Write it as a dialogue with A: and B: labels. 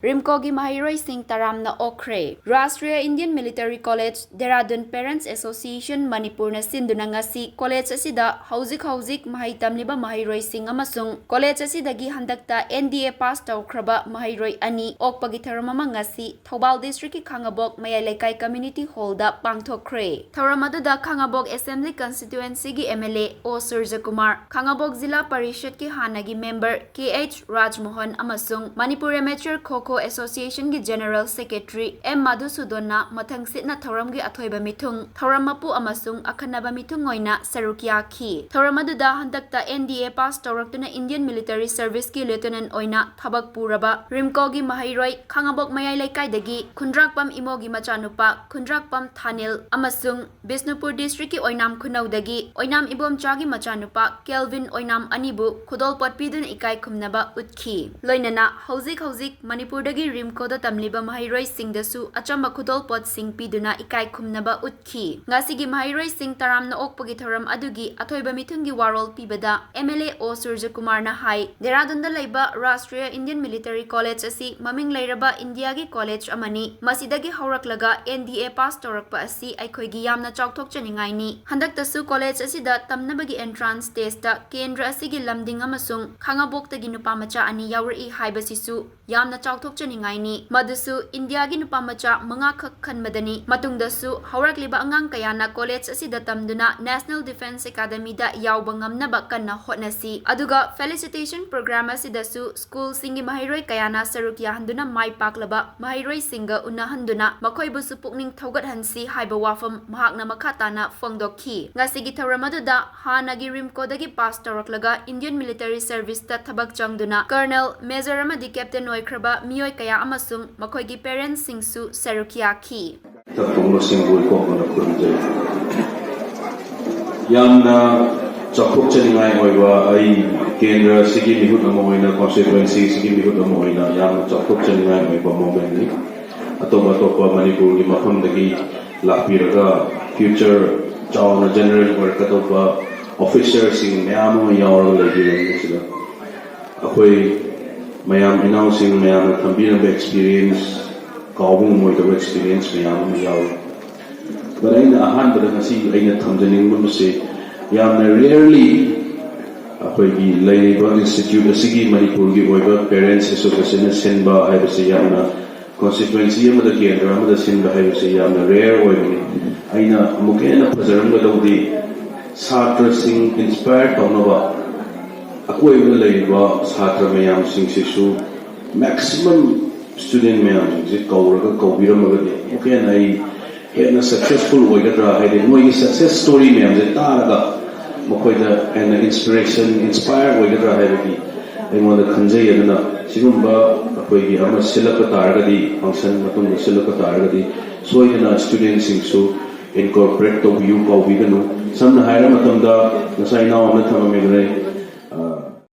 A: RIMCO की Maheiroi Singh Taramna Okkhre Rashtriya Indian Military College Dehradun Parents Association Manipur na sinduna si college asida hauzik mahai tamliba Maheiroi Singh amasung college asidagi handakta NDA pass tawkraba Maheiroi ani okpagi tharamama ngasi Thoubal district ki Khangabok Mayai Lekai Community Hall da pangthokkhre tharamadada Khangabok Assembly Constituency gi MLA O Surjakumar Khangabok Zilla Parishad ki hanagi member KH Rajmohan amasung Manipur Amateur Khokho Association gi General Secretary M Madhusudonna mathang sitna thoram gi athoiba mithung thoram mapu amasung akhanaba mithung oina sarukya khi thoramadуда handakta NDA pass tawraktuna Indian Military Service ki lieutenant oina thabak puraba RIMCO gi Maheiroi Khangabok Mayai Lekai dagi Khundrakpam imogi machanupa Khundrakpam Thanil amasung Bisnupur district ki oinam khunau dagi oinam ibom chagi machanupa Kelvin oinam anibu khudol potpidun ikai khumnaba utkhi loinana hauzik Manipur dagi RIMCO da tamliba Maheiroi Singh dasu achamba khudol pot sing piduna ikai khumnaba utkhi ngasigi Maheiroi Singh Taramna okpagi thoram adugi athoiba mithungi warol pibada MLA O Surjakumar na hai Dehradun da leiba Rashtriya Indian Military College asi maming leiraba India gi college amani masidagi hauraklaga NDA pass tawrakpa asi aikhoigi yamna chawthokchaningai ni handaktasu college asida tamnabagi entrance test da kendra asigi lamding amasung Khangabok tagi nupa macha ani yauri haibasisu yamna chawthokchaningai ni madusu India gi nupa macha manga khak khanmadani matungdasu haurakliba angang kayana college asida tamduna National Defense Academy da yawba ngamnaba kanna hotnasi aduga felicitation program asidasu school singi Maheiroi kayana saruk yahanduna mai paklaba Maheiroi singa unahanduna makhoibusu pukning thogat hansi haiba wafam mahakna makhatana fongdokhi ngasigi thawramaduda hanagi RIMCO dagi pass tawraklaga Indian Military Service ta thabak changduna Colonel Major amadi Captain Oikhraba miyoi kaya amasung makhoigi parents singsu sarukya khi
B: yamna chakuk chaningai oiwa ai kendra sigi mihut amoina constituency sigi mihut amoina yamna chakuk chaningai oiwa moment ni atopa Manipur gi mafam dagi lakpiraga future chawna general work atopa officers sing mayam yaw lagi sila akoi mayam announcing mayam thambina experience kawung moi the experience mayam yaw but aina ahan bada ngasi aina thamjaning muse yamna rarely akoigi laiba institute asigi Manipur gi oiba parents association sinba haibase yamna constituency amada kendra amada sinba haibase yamna rare oibani aina mukena pajaranga dawdi satra sing inspired tawnaba akoiba laiba satra mayam sing sisu maximum student mayam je kawraga kawbiramagadi mukena ai hena successful oigadra haide moi success story mayam je taraga mokoida and inspiration inspire oigadra haibagi aimoda khanjai aduna sigumba akoigi ama silaka taragadi function matung silaka taragadi soidana students singsu incorporate to view kawbiganu samna haira matamda nasai now amna thamamegre